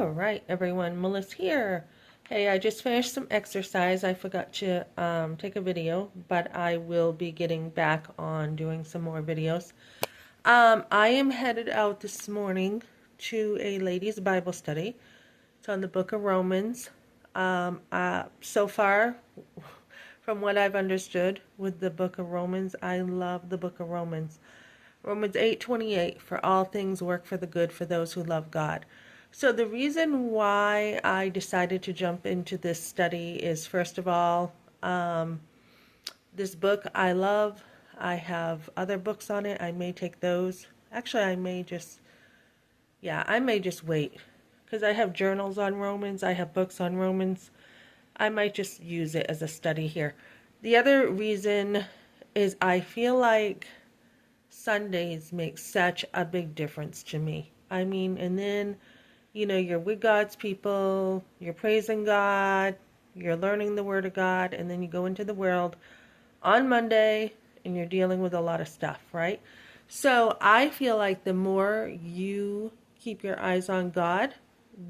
All right, everyone, Melissa here. Hey, I just finished some exercise. I forgot to take a video, but I will be getting back on doing some more videos. I am headed out this morning to a ladies' Bible study. It's on the book of Romans. So far, from what I've understood with the book of Romans, I love the book of Romans. Romans 8:28, for all things work for the good for those who love God. So the reason why I decided to jump into this study is, first of all, this book I love. I have other books on it. I may take those. Actually, I may just wait because I have journals on Romans. I have books on Romans. I might just use it as a study here. The other reason is I feel like Sundays make such a big difference to me. I mean, and then, you're with God's people, you're praising God, you're learning the Word of God, and then you go into the world on Monday and you're dealing with a lot of stuff, right? So I feel like the more you keep your eyes on God,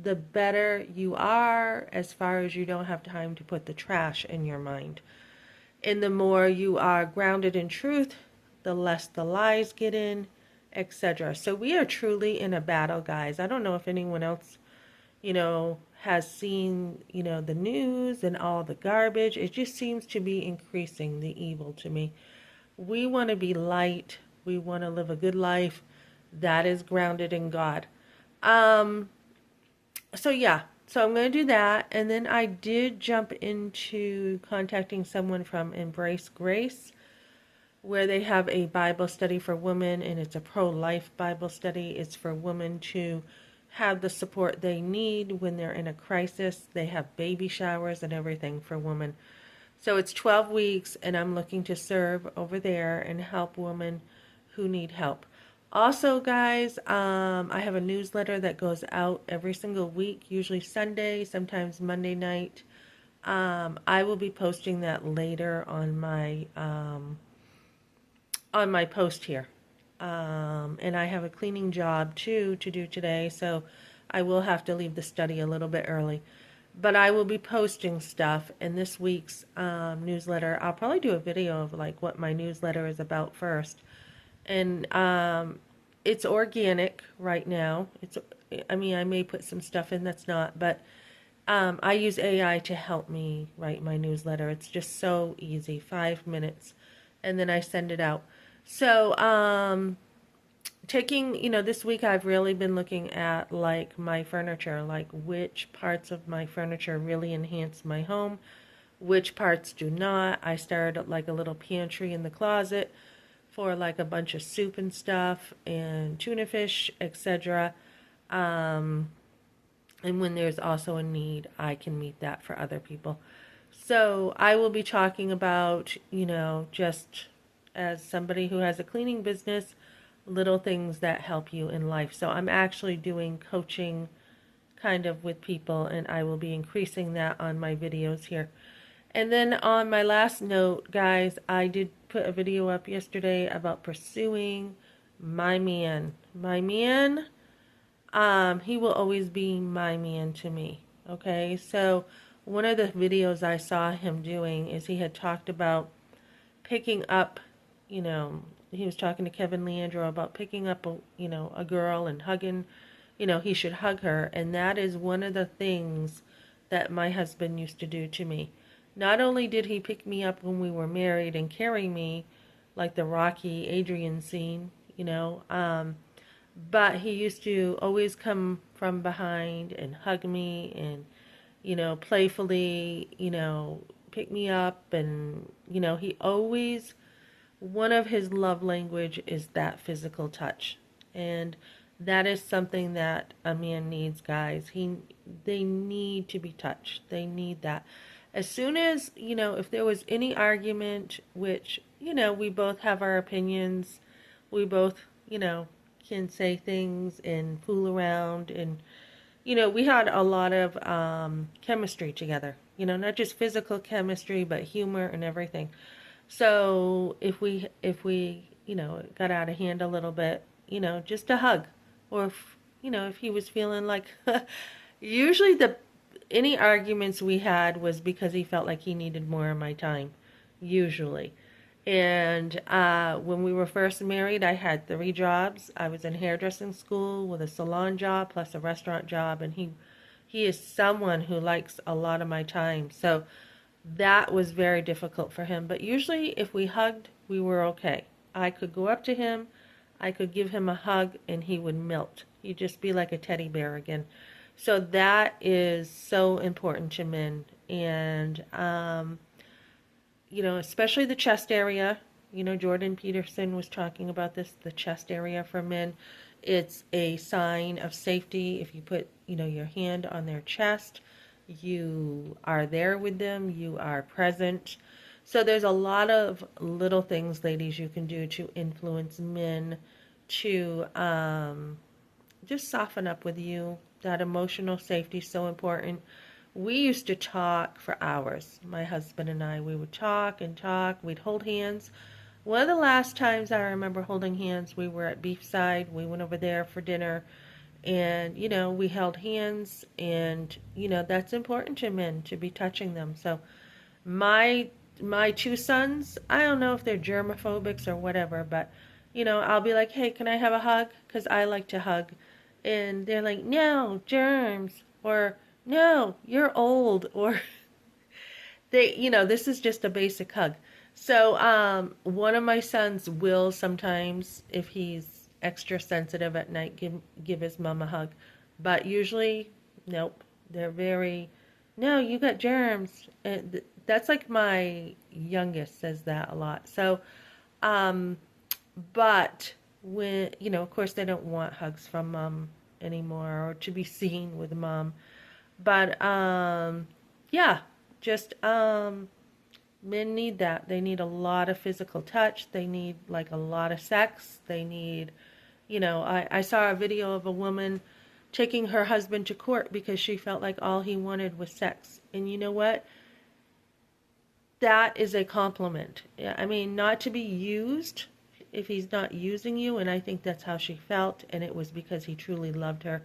the better you are as far as you don't have time to put the trash in your mind. And the more you are grounded in truth, the less the lies get in, etc. So we are truly in a battle, guys. I don't know if anyone else, has seen, the news and all the garbage. It just seems to be increasing, the evil to me. We want to be light. We want to live a good life that is grounded in God. Um, so I'm going to do that. And then I did jump into contacting someone from Embrace Grace, where they have a Bible study for women, and it's a pro-life Bible study. It's for women to have the support they need when they're in a crisis. They have baby showers and everything for women. So it's 12 weeks, and I'm looking to serve over there and help women who need help. Also, guys, I have a newsletter that goes out every single week, usually Sunday, sometimes Monday night. I will be posting that later on my post here. And I have a cleaning job too to do today, so I will have to leave the study a little bit early. But I will be posting stuff in this week's newsletter. I'll probably do a video of like what my newsletter is about first. And it's organic right now. I mean, I may put some stuff in that's not, but I use AI to help me write my newsletter. It's just so easy, 5 minutes, and then I send it out. So, this week I've really been looking at like my furniture, like which parts of my furniture really enhance my home, which parts do not. I started like a little pantry in the closet for like a bunch of soup and stuff and tuna fish, etc. And when there's also a need, I can meet that for other people. So I will be talking about, just as somebody who has a cleaning business, little things that help you in life. So I'm actually doing coaching kind of with people, and I will be increasing that on my videos here. And then on my last note, guys, I did put a video up yesterday about pursuing my man. My man, he will always be my man to me. Okay, so one of the videos I saw him doing is he had talked about picking up, he was talking to Kevin Leandro about picking up a girl and hugging, he should hug her. And that is one of the things that my husband used to do to me. Not only did he pick me up when we were married and carry me like the Rocky Adrian scene, but he used to always come from behind and hug me and, playfully, pick me up. And, he always, one of his love language is that physical touch. And that is something that a man needs, guys. They need to be touched. They need that. As soon as, if there was any argument, which, we both have our opinions, we both, can say things and fool around. And, we had a lot of chemistry together, not just physical chemistry, but humor and everything. So if we got out of hand a little bit, just a hug. Or if he was feeling like Usually the any arguments we had was because he felt like he needed more of my time, usually. And when we were first married, I had 3 jobs. I was in hairdressing school with a salon job plus a restaurant job, and he is someone who likes a lot of my time. So that was very difficult for him. But usually, if we hugged, we were okay. I could go up to him, I could give him a hug, and he would melt. He'd just be like a teddy bear again. So that is so important to men. And, especially the chest area. Jordan Peterson was talking about this, the chest area for men. It's a sign of safety. If you put, your hand on their chest, you are there with them, you are present. So there's a lot of little things, ladies, you can do to influence men to just soften up with you. That emotional safety is so important. We used to talk for hours. My husband and I, we would talk and talk. We'd hold hands. One of the last times I remember holding hands, we were at Beefside. We went over there for dinner and, we held hands and, that's important to men to be touching them. So my my 2 sons, I don't know if they're germophobics or whatever, but I'll be like, "Hey, can I have a hug?" Cuz I like to hug. And they're like, "No, germs," or "No, you're old," or this is just a basic hug. So, one of my sons will sometimes, if he's extra sensitive at night, give his mom a hug. But usually, nope. They're very, "No, you got germs." And that's like my youngest says that a lot. So, um, but when, of course, they don't want hugs from mom anymore or to be seen with mom. But, yeah, just, men need that. They need a lot of physical touch. They need like a lot of sex. They need, I saw a video of a woman taking her husband to court because she felt like all he wanted was sex. And you know what? That is a compliment. Yeah, I mean, not to be used if he's not using you. And I think that's how she felt. And it was because he truly loved her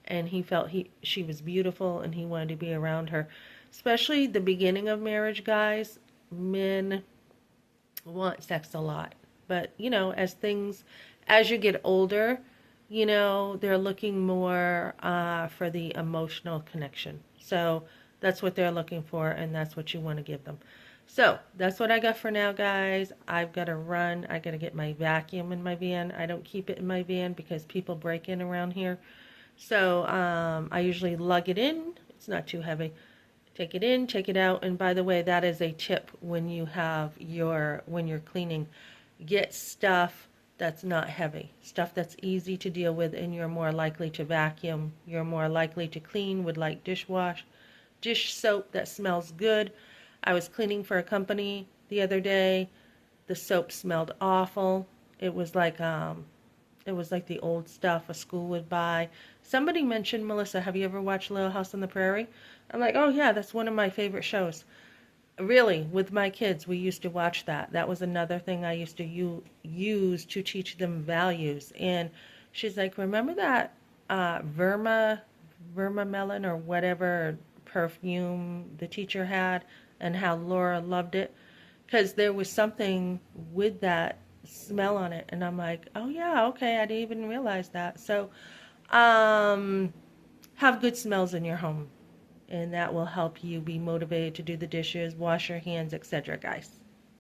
and he felt she was beautiful and he wanted to be around her. Especially the beginning of marriage, guys. Men want sex a lot. But, as you get older, they're looking more for the emotional connection. So that's what they're looking for, and that's what you want to give them. So that's what I got for now, guys. I've got to run. I got to get my vacuum in my van. I don't keep it in my van because people break in around here. So I usually lug it in. It's not too heavy. Take it in, take it out. And by the way, that is a tip when when you're cleaning. Get stuff that's not heavy, stuff that's easy to deal with, and you're more likely to vacuum. You're more likely to clean with like dish soap that smells good. I was cleaning for a company the other day. The soap smelled awful. It was like the old stuff a school would buy. Somebody mentioned, Melissa, have you ever watched Little House on the Prairie? I'm like, oh yeah, that's one of my favorite shows. Really, with my kids, we used to watch that. That was another thing I used to use to teach them values. And she's like, remember that Verma melon or whatever perfume the teacher had and how Laura loved it? Because there was something with that smell on it. And I'm like, oh yeah, okay, I didn't even realize that. So, um, have good smells in your home and that will help you be motivated to do the dishes, wash your hands, etc., guys.